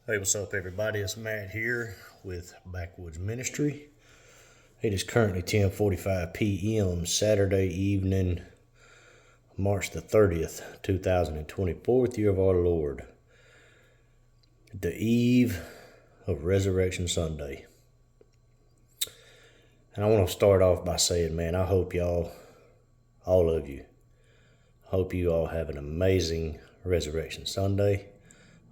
Hey, what's up, everybody? It's Matt here with Backwoods Ministry. It is currently 10:45 p.m. Saturday evening, March the 30th, 2024, year of our Lord, the eve of Resurrection Sunday. And I want to start off by saying, man, I hope y'all, all of you, hope you all have an amazing Resurrection Sunday.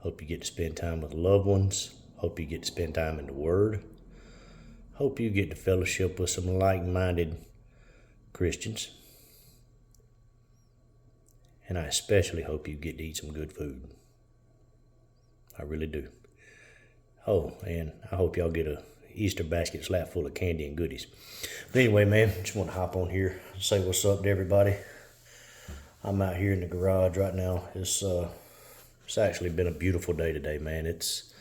Hope you get to spend time with loved ones. Hope you get to spend time in the Word. Hope you get to fellowship with some like-minded Christians. And I especially hope you get to eat some good food. I really do. Oh, and I hope y'all get a Easter basket slap full of candy and goodies. But anyway, man, just want to hop on here, say what's up to everybody. I'm out here in the garage right now. It's actually been a beautiful day today, man. It's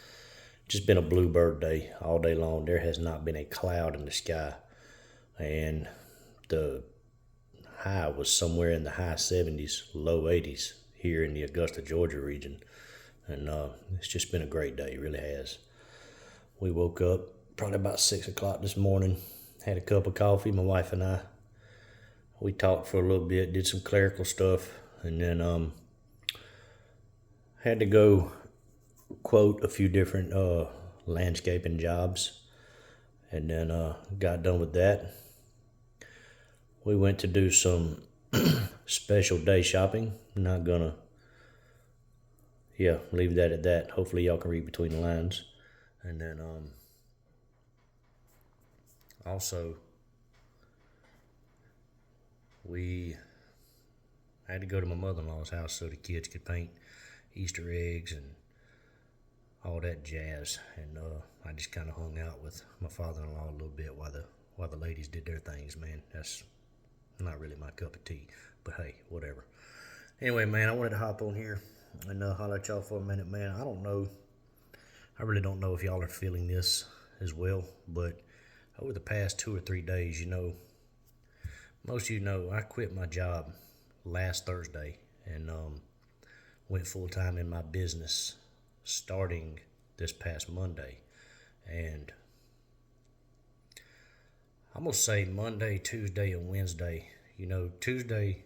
just been a bluebird day all day long. There has not been a cloud in the sky. And the high was somewhere in the high 70s, low 80s here in the Augusta, Georgia region. And it's just been a great day, it really has. We woke up probably about 6 o'clock this morning, had a cup of coffee, my wife and I. We talked for a little bit, did some clerical stuff, and then had to go quote a few different landscaping jobs. And then got done with that. We went to do some special day shopping. I'm not gonna, leave that at that. Hopefully y'all can read between the lines. And then also we had to go to my mother-in-law's house so the kids could paint Easter eggs and all that jazz. And I just kind of hung out with my father-in-law a little bit while the ladies did their things. Man, that's not really my cup of tea, but hey, whatever. Anyway, man, I wanted to hop on here and holler at y'all for a minute, man. I really don't know if y'all are feeling this as well, but over the past 2 or 3 days, most of you know I quit my job last Thursday and went full-time in my business starting this past Monday. And I'm going to say Monday, Tuesday, and Wednesday. Tuesday,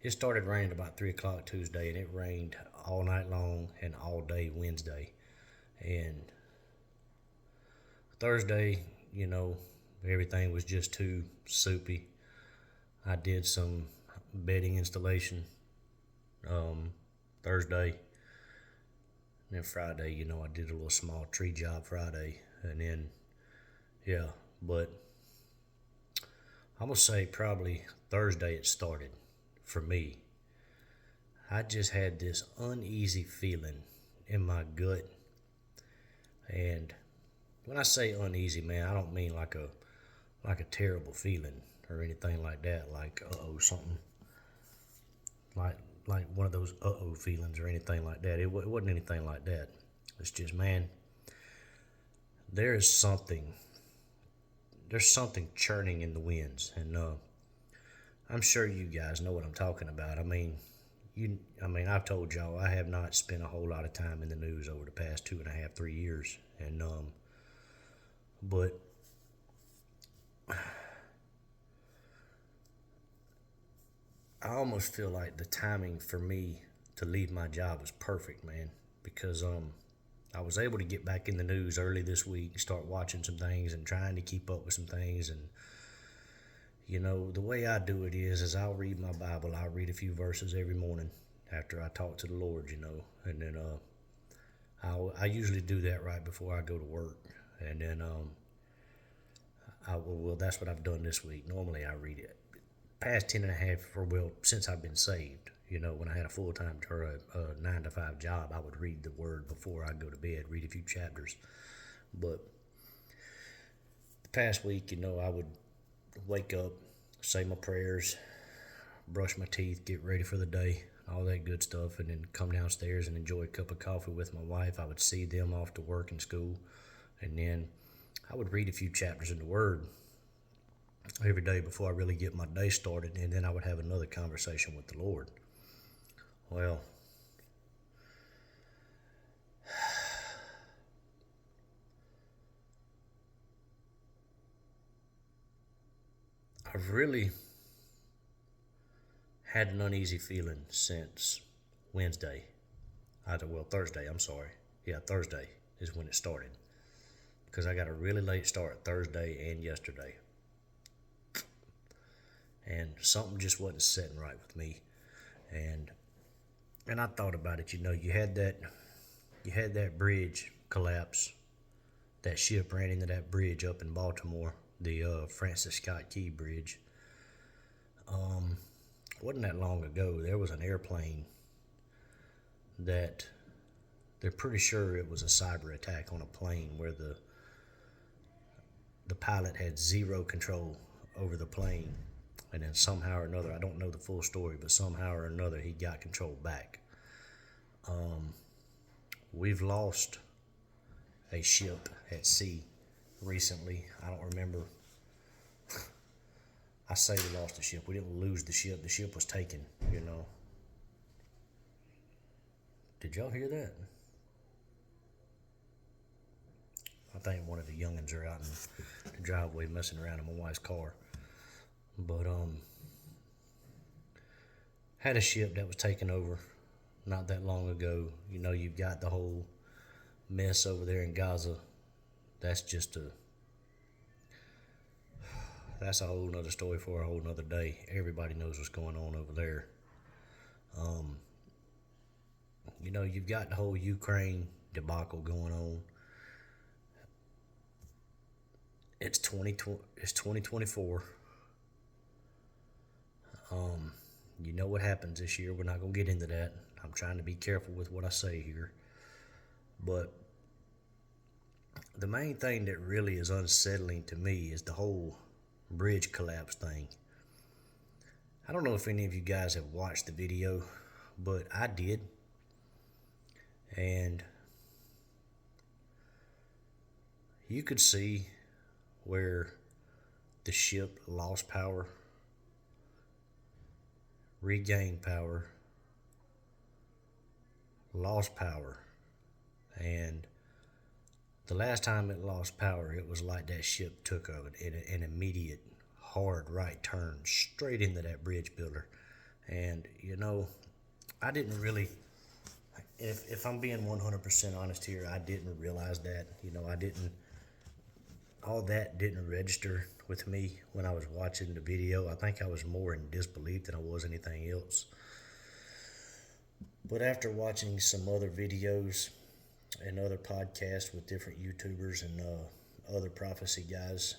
it started raining about 3 o'clock Tuesday, and it rained all night long and all day Wednesday. And Thursday, everything was just too soupy. I did some bedding installation Thursday. And then Friday, I did a little small tree job Friday. And then, but I'm going to say probably Thursday it started for me. I just had this uneasy feeling in my gut. And when I say uneasy, man, I don't mean like a terrible feeling or anything like that, like something like one of those feelings or anything like that. It wasn't anything like that. It's just, man, there's something churning in the winds, and I'm sure you guys know what I'm talking about. I've told y'all I have not spent a whole lot of time in the news over the past 2.5, 3 years, and but I almost feel like the timing for me to leave my job was perfect, man, because I was able to get back in the news early this week, start watching some things and trying to keep up with some things. And the way I do it is I'll read my Bible. I'll read a few verses every morning after I talk to the Lord, and then I usually do that right before I go to work. And then that's what I've done this week. Normally I read it past 10 and a half, since I've been saved. When I had a full-time or a 9 to 5 job, I would read the Word before I go to bed, read a few chapters. But the past week, I would wake up, say my prayers, brush my teeth, get ready for the day, all that good stuff, and then come downstairs and enjoy a cup of coffee with my wife. I would see them off to work and school, and then I would read a few chapters in the Word every day before I really get my day started, and then I would have another conversation with the Lord. Well, I've really had an uneasy feeling since Wednesday. Thursday, I'm sorry. Yeah, Thursday is when it started. Because I got a really late start Thursday and yesterday. And something just wasn't sitting right with me. And I thought about it, you had that bridge collapse. That ship ran into that bridge up in Baltimore, the Francis Scott Key Bridge. Wasn't that long ago, there was an airplane that they're pretty sure it was a cyber attack on a plane where the pilot had zero control over the plane, and then somehow or another, I don't know the full story, but somehow or another he got control back. We've lost a ship at sea recently. I don't remember. I say we lost the ship. We didn't lose the ship. The ship was taken, Did y'all hear that? I think one of the youngins are out in the driveway messing around in my wife's car. But had a ship that was taken over not that long ago. You've got the whole mess over there in Gaza. That's a whole nother story for a whole nother day. Everybody knows what's going on over there. You've got the whole Ukraine debacle going on. It's 2024. You know what happens this year. We're not going to get into that. I'm trying to be careful with what I say here. But the main thing that really is unsettling to me is the whole bridge collapse thing. I don't know if any of you guys have watched the video, but I did. And you could see where the ship lost power, regained power, lost power, and the last time it lost power, it was like that ship took an immediate hard right turn straight into that bridge builder. And I didn't really, if I'm being 100% honest here, I didn't realize that. All that didn't register with me when I was watching the video. I think I was more in disbelief than I was anything else. But after watching some other videos and other podcasts with different YouTubers and other prophecy guys,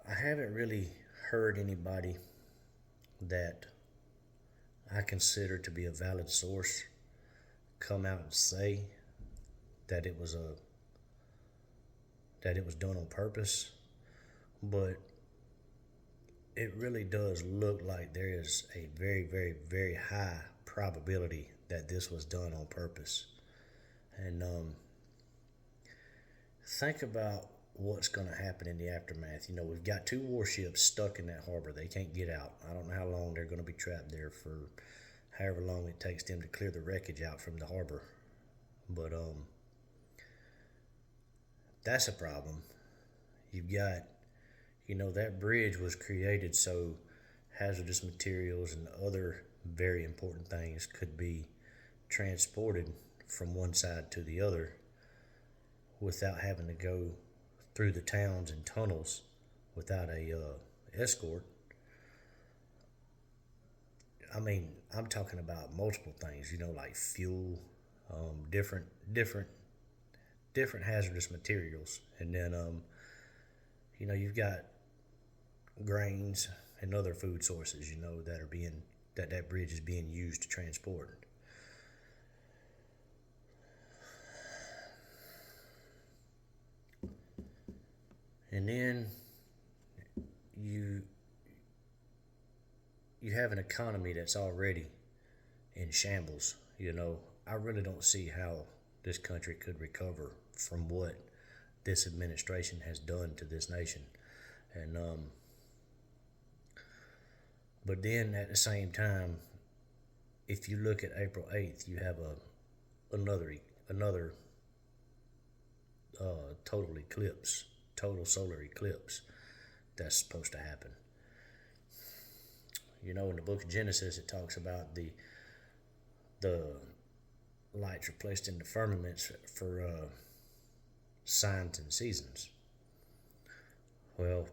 I haven't really heard anybody that I consider to be a valid source come out and say that it was done on purpose. But it really does look like there is a very, very, very high probability that this was done on purpose. And think about what's going to happen in the aftermath. We've got 2 warships stuck in that harbor. They can't get out. I don't know how long they're going to be trapped there for, however long it takes them to clear the wreckage out from the harbor. But that's a problem. You've got, that bridge was created so hazardous materials and other very important things could be transported from one side to the other without having to go through the towns and tunnels without a escort. I mean, I'm talking about multiple things, like fuel, different hazardous materials, and then you've got grains and other food sources, that bridge is being used to transport. And then you have an economy that's already in shambles. I really don't see how this country could recover from what this administration has done to this nation. And but then at the same time, if you look at April 8th, you have another total solar eclipse. that's supposed to happen. You know, in the book of Genesis, it talks about the lights are placed in the firmaments for signs and seasons. Well,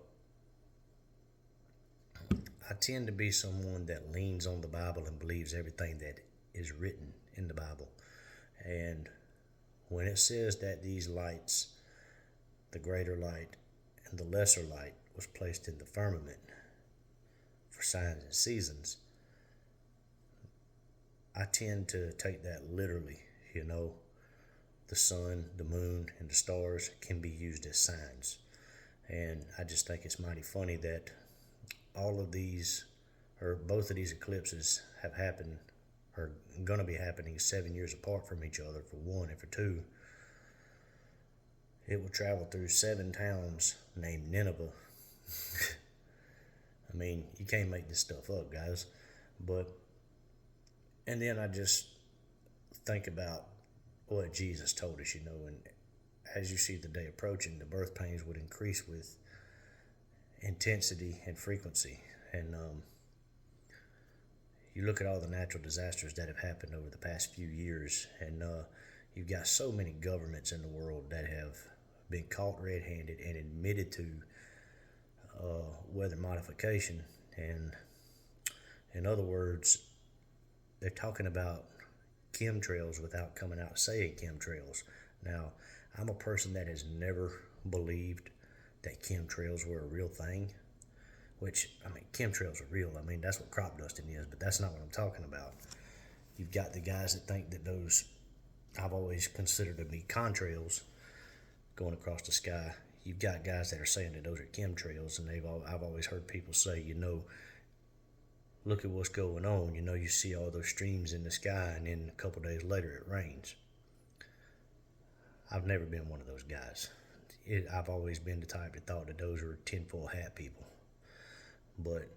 I tend to be someone that leans on the Bible and believes everything that is written in the Bible. And when it says that these lights, the greater light and the lesser light, was placed in the firmament for signs and seasons, I tend to take that literally. You know, the sun, the moon, and the stars can be used as signs. And I just think it's mighty funny that all of these, or both of these eclipses have happened, or going to be happening 7 years apart from each other, for one, and for two, it will travel through 7 towns named Nineveh. I mean, you can't make this stuff up, guys. And then I just think about what Jesus told us, and as you see the day approaching, the birth pains would increase with intensity and frequency. And you look at all the natural disasters that have happened over the past few years, and you've got so many governments in the world that have been caught red-handed and admitted to weather modification. And in other words, they're talking about chemtrails without coming out saying chemtrails. Now, I'm a person that has never believed that chemtrails were a real thing, which, I mean, chemtrails are real. I mean, that's what crop dusting is, but that's not what I'm talking about. You've got the guys that think that those, I've always considered to be contrails going across the sky. You've got guys that are saying that those are chemtrails, and I've always heard people say, look at what's going on. You see all those streams in the sky, and then a couple days later it rains. I've never been one of those guys. I've always been the type that thought that those were tinfoil hat people. But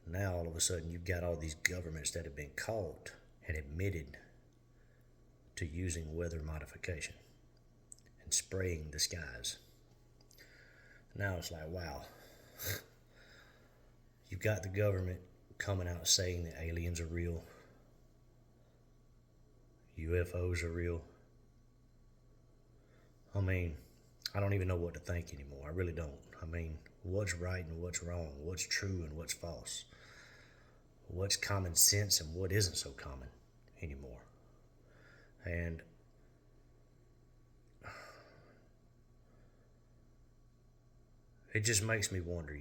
now all of a sudden you've got all these governments that have been caught and admitted to using weather modification and spraying the skies. Now it's like, wow. You've got the government coming out saying that aliens are real, UFOs are real. I mean, I don't even know what to think anymore. I really don't. I mean, what's right and what's wrong? What's true and what's false? What's common sense and what isn't so common anymore? And it just makes me wonder,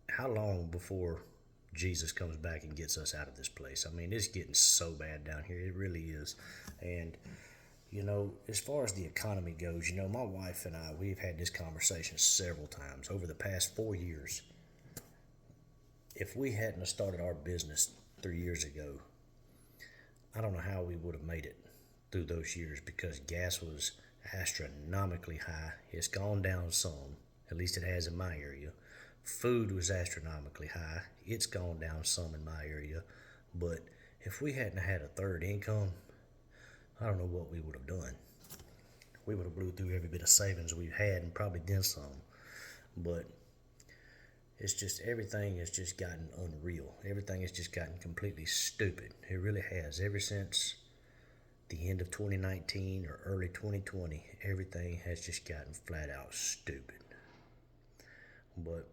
how long before Jesus comes back and gets us out of this place? I mean, it's getting so bad down here. It really is. And as far as the economy goes, my wife and I, we've had this conversation several times over the past 4 years. If we hadn't started our business 3 years ago, I don't know how we would have made it through those years, because gas was astronomically high. It's gone down some, at least it has in my area. Food was astronomically high. It's gone down some in my area. But if we hadn't had a third income, I don't know what we would have done. We would have blew through every bit of savings we've had and probably then some. But it's just, everything has just gotten unreal. Everything has just gotten completely stupid. It really has. Ever since the end of 2019 or early 2020, everything has just gotten flat out stupid. But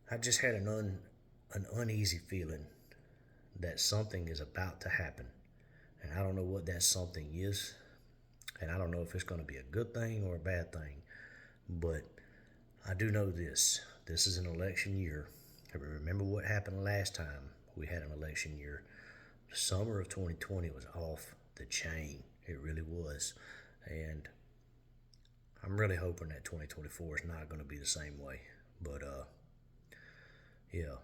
I just had an uneasy feeling that something is about to happen. And I don't know what that something is. And I don't know if it's going to be a good thing or a bad thing. But I do know this. This is an election year. I remember what happened last time we had an election year. The summer of 2020 was off the chain. It really was. And I'm really hoping that 2024 is not going to be the same way. But, yeah.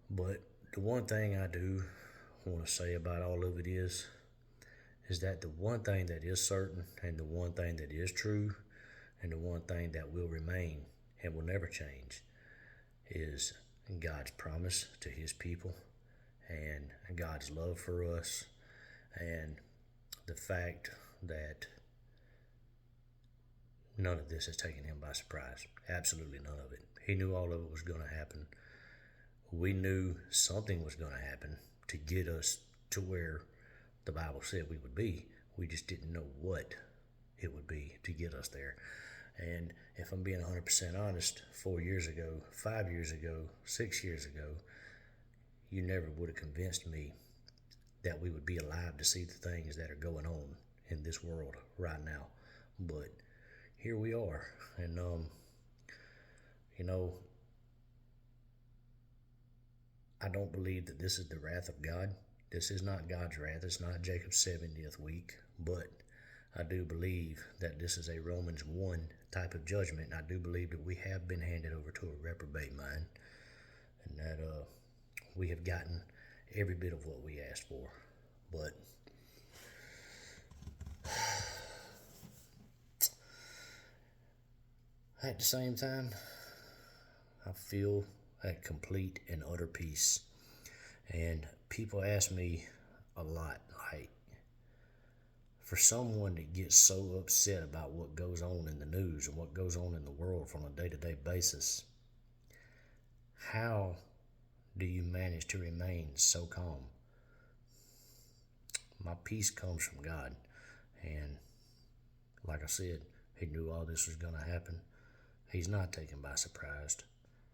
But the one thing I do want to say about all of it is that the one thing that is certain, and the one thing that is true, and the one thing that will remain and will never change is God's promise to his people, and God's love for us, and the fact that none of this has taken him by surprise. Absolutely none of it. He knew all of it was going to happen. We knew something was going to happen to get us to where the Bible said we would be. We just didn't know what it would be to get us there. And if I'm being 100% honest, 4 years ago, 5 years ago, 6 years ago, you never would have convinced me that we would be alive to see the things that are going on in this world right now. But here we are. And, I don't believe that this is the wrath of God. This is not God's wrath. It's not Jacob's 70th week. But I do believe that this is a Romans 1 type of judgment. I do believe that we have been handed over to a reprobate mind, and that we have gotten every bit of what we asked for. But at the same time, I feel at complete and utter peace. And people ask me a lot, like, for someone to get so upset about what goes on in the news and what goes on in the world from a day-to-day basis, how do you manage to remain so calm? My peace comes from God. And like I said, he knew all this was going to happen. He's not taken by surprise.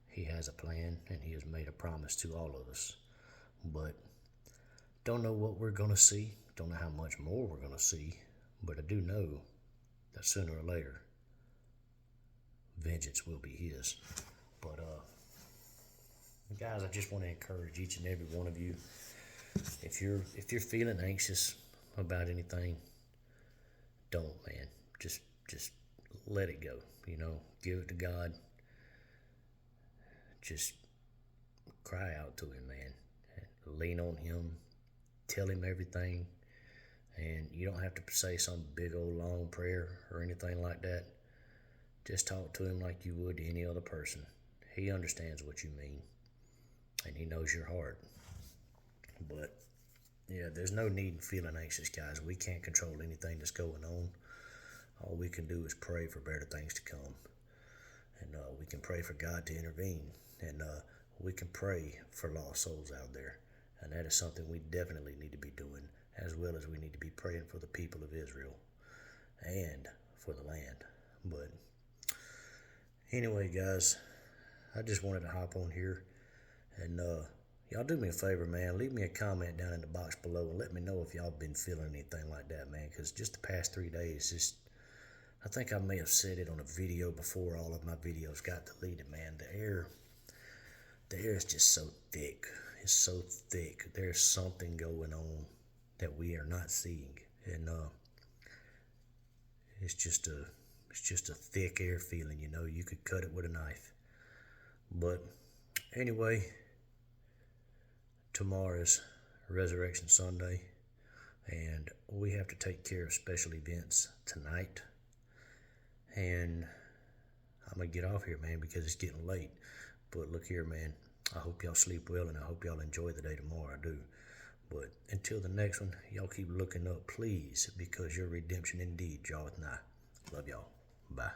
He has a plan, and he has made a promise to all of us. But don't know what we're going to see. Don't know how much more we're going to see. But I do know that sooner or later, vengeance will be his. But guys, I just want to encourage each and every one of you. If you're feeling anxious about anything, don't, man. Just let it go. Give it to God. Just cry out to him, man. Lean on him. Tell him everything. And you don't have to say some big old long prayer or anything like that. Just talk to him like you would to any other person. He understands what you mean, and he knows your heart. But yeah, there's no need in feeling anxious, guys. We can't control anything that's going on. All we can do is pray for better things to come. And we can pray for God to intervene. And we can pray for lost souls out there. And that is something we definitely need to be doing, as well as we need to be praying for the people of Israel and for the land. But anyway, guys, I just wanted to hop on here. And y'all do me a favor, man. Leave me a comment down in the box below and let me know if y'all been feeling anything like that, man. Because just the past 3 days, I think I may have said it on a video before all of my videos got deleted, man. The air is just so thick. It's so thick. There's something going on that we are not seeing. And it's just a thick air feeling, you could cut it with a knife. But anyway, tomorrow is Resurrection Sunday, and we have to take care of special events tonight. And I'm going to get off here, man, because it's getting late. But look here, man, I hope y'all sleep well, and I hope y'all enjoy the day tomorrow. I do. But until the next one, y'all keep looking up, please, because your redemption indeed draweth nigh. Love y'all. Bye.